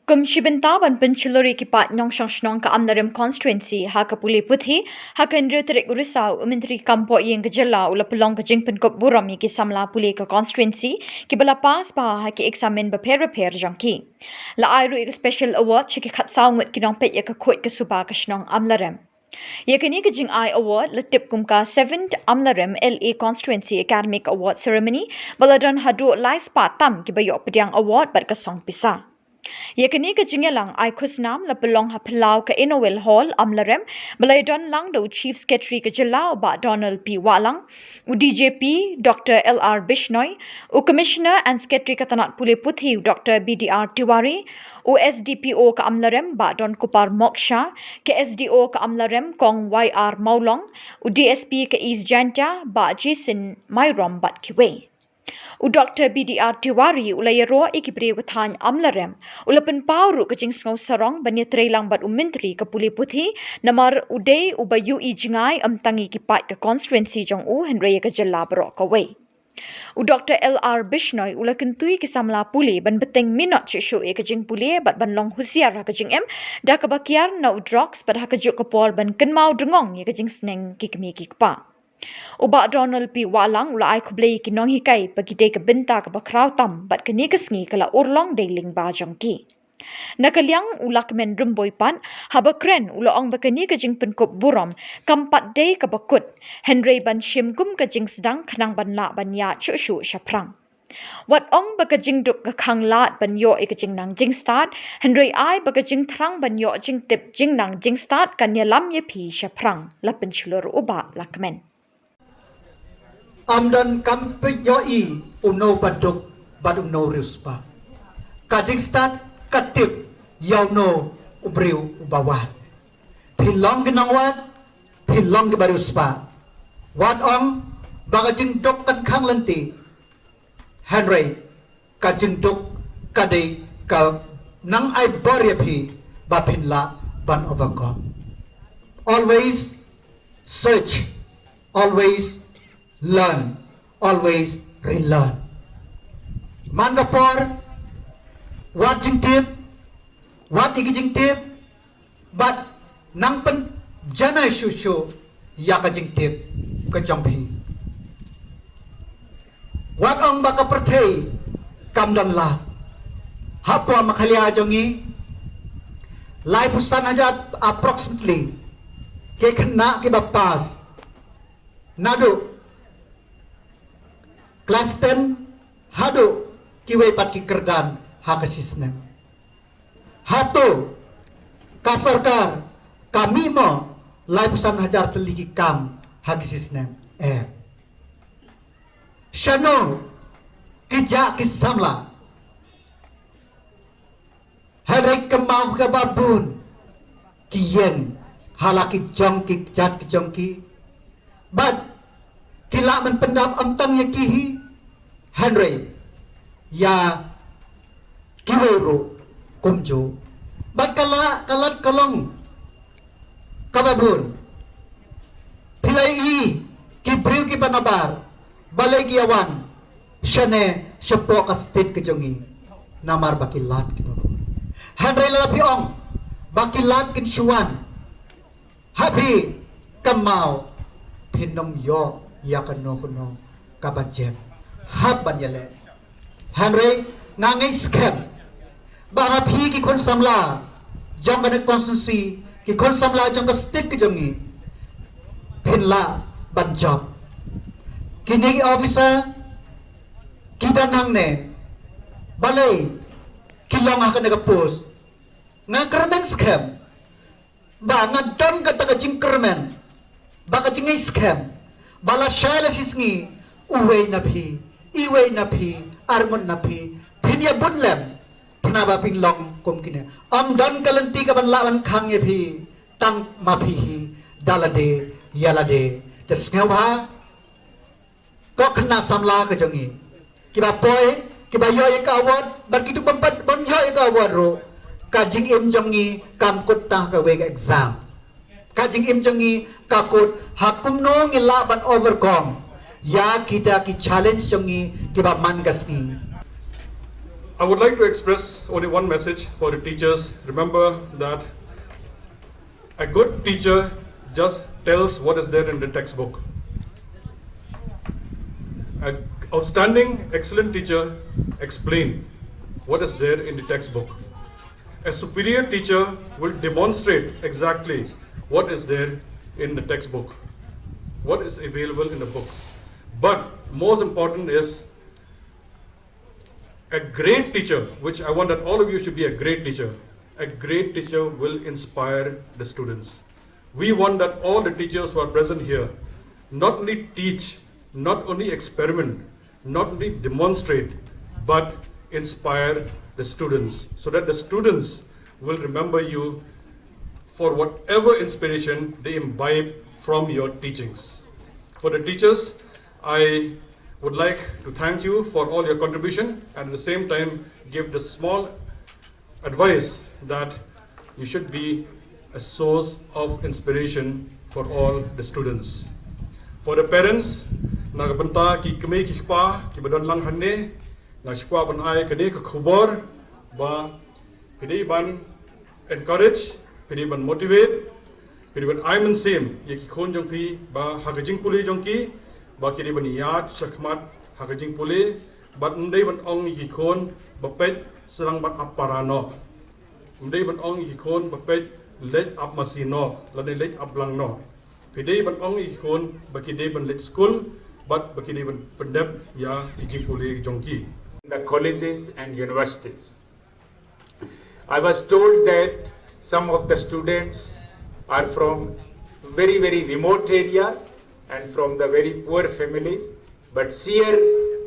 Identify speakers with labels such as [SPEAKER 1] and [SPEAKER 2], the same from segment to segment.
[SPEAKER 1] Kumshibinta ban penciluri ki pat nyong shnong ka Amlarem Constituency ha ka Pule puthi ha ka Ndre Terik Urisau Menteri Kampo yang kejela ula pelong ke jingpen kop buram ki Samla Pule ka Constituency ki bala pas pa ha ki examen repair jangki la airu ik special award chi ki khatsau ngut ki nong pet ya ka khoi ka suba ka shnong Amlarem Yakini Kajing I Award Latip Kumka 7th Amlarem LA Constituency Academic Award Ceremony Baladan Hadu Lai Spa Tam Kibayo Pediang Award Berkasong Pisa Yakini Kajing Lang I Khusnam La Pelong Ha Pelau Ka Inowel Hall Amlarem Balaydan Lang Do Chief Secretary Ka Jalao Ba Donald P. Walang U DJP Dr. L.R. Bishnoi U Commissioner and Secretary Katanat Pule Puthi Dr. B.D.R. Tiwari U SDPO Ka Amlarem Ba Don Kupar Moksha Ka SDO Ka Amlarem Kong Y.R. Maulong U DSP Ka East Janta Ba Jason Myrom Bat Kiwe U Dr. B.D.R. Tiwari ulayaro ikibre wathan Amlarem ulapan pauru kajing sngaw sarong banya trailang bat menteri ka Pule Puthi namar uday ubayu ijingai amtangi kipat ka constituency jong u henry ka jalla bro ka we U Dr. L.R. Bishnoi ulakentui ki Samla Pule ban beteng minot chishu e kajing Pule bat ban long husiar ha kajing da ka bakiar na u drugs bat ha kajuk kapol ban kenmau drengong ye kajing sneng kikmi kikpa Uba Donald P. Walang ula ay kublay kinong hikay pagide ka benta ka bakraw tam bat kanigasngi kala urlong dailing bajang ki. Nakaliang ulak men rumboy pan habakren ulaong bakani kajing penkop buram kampat day ka bakut Henry ban shim kum kajing sedang kanang ban la ban ya chushu syaprang. Wat ong bakajing duk ka khang lat ban yo ikajing nang jing start Henry ay bakajing trang ban yo jing tip jing nang jing start kanya lam ye pi syaprang lapen chulur uba lakmen.
[SPEAKER 2] Amdan kampe yoi uno baduk bad uno ruspa. Kajing start katip yau no ubriu ubawat. Pilong ginangwat, pilong gibaruspa. Wat ong bagajing dok kan kang lenti. Henry kajing dok kadai ka nang ai baryapi bapinla ban overcome. Always search, always learn, always relearn. Mangapor, what jing tip, what igijing tip, but nang pen jana shushu yaka jing tip kajampi. What ang baka pertay kamdan la. Hapwa Meghalaya jongi, lai pusan aja approximately ke kena ke bapas nadu Kelas 10 hadu kiway pat ki kerdan hakasisna. Hatu kasorkar kami mo lai pusan hajar teligi kam hakasisna. Shano kija ki Samla. Hadai kemau ke babun kiyeng halaki jongki jat ki jongki. But kila menpendam amtang ya kihi Henry ya kiwero kumjo bat kalat kalong kababun pilai i kibriu ki panabar balay kiawan syane syepo ka state kejongi namar bakilat ki babun Henry lalapi ong bakilat kin syuan happy kamau pinong yo ya kano kabajem haban yale Henry ngangai scam banga phi ki kon Samla jong ka constituency ki kon Samla jong ka state ki jongi pinla ban job kini officer kidanang ne balay kilong ha ka post nga kermen scam ba nga don ka taga jing kermen baka jing scam bala shala sisngi uwe napi iwe napi armon napi pinya bunlem tnaba pinlong kumkine am dan kalanti ka banlawan khang ye phi tang mapi hi dalade yalade tesngewa ko khna Samla ka jongi kiba poi kiba yo ka award ban kitu pampat ban yo ka award ro ka jing im jongi kam kut ta ka we exam kajing im jongi kakut hakum no ngila ban overcome ya kita ki challenge jongi kiba mangas ni
[SPEAKER 3] I would like to express only one message for the teachers. Remember that a good teacher just tells what is there in the textbook. An outstanding, excellent teacher explains what is there in the textbook. A superior teacher will demonstrate exactly what is there in the textbook, what is available in the books. But most important is a great teacher, which I want that all of you should be a great teacher. A great teacher will inspire the students. We want that all the teachers who are present here not only teach, not only experiment, not only demonstrate, but inspire the students so that the students will remember you for whatever inspiration they imbibe from your teachings. For the teachers, I would like to thank you for all your contribution and at the same time give the small advice that you should be a source of inspiration for all the students. For the parents, nagbanta ki kami ki pa ki badon lang hanne na shkwa ban ai kani ka khubor ba kini ban encourage kini ban motivate kini ban ai man sim ye ki khon jong pi ba hagajing puli jong ki ba kini ban yat shakmat hagajing puli bat ndai ban ong ki khon ba pet serang bat aparano ndai ban ong ki khon ba pet let up masino lani let up lang no pidei ban ong I khon bakidei ban let school but bakidei ban pendep ya teaching puli jongki.
[SPEAKER 4] The colleges and universities. I was told that some of the students are from very remote areas and from the very poor families, but here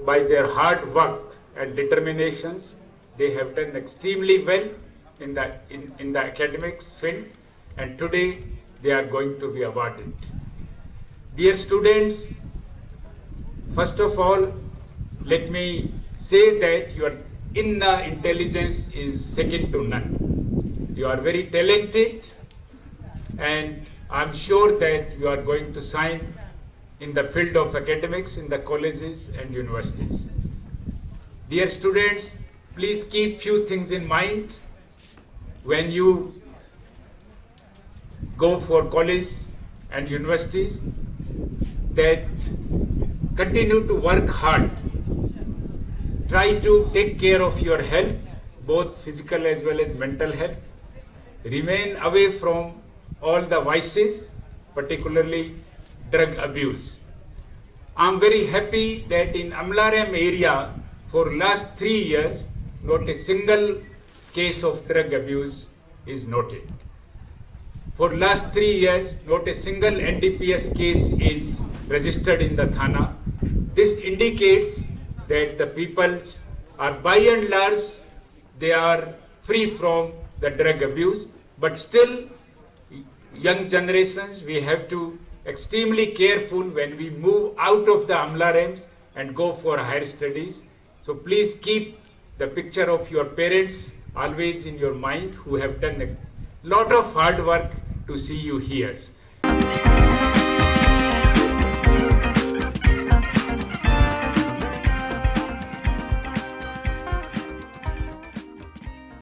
[SPEAKER 4] by their hard work and determinations they have done extremely well in the academics field, and today they are going to be awarded. Dear students, first of all, let me say that your inner intelligence is second to none. You are very talented, and I'm sure that you are going to shine in the field of academics in the colleges and universities. Dear students, please keep few things in mind when you go for college and universities, that continue to work hard. Try to take care of your health, both physical as well as mental health. Remain away from all the vices, particularly drug abuse. I'm very happy that in Amlarem area for last 3 years, not a single case of drug abuse is noted. For last 3 years, not a single NDPS case is registered in the Thana. This indicates that the peoples are by and large, they are free from the drug abuse, but still young generations, we have to extremely careful when we move out of the Amlarems and go for higher studies. So please keep the picture of your parents always in your mind, who have done a lot of hard work to see you here.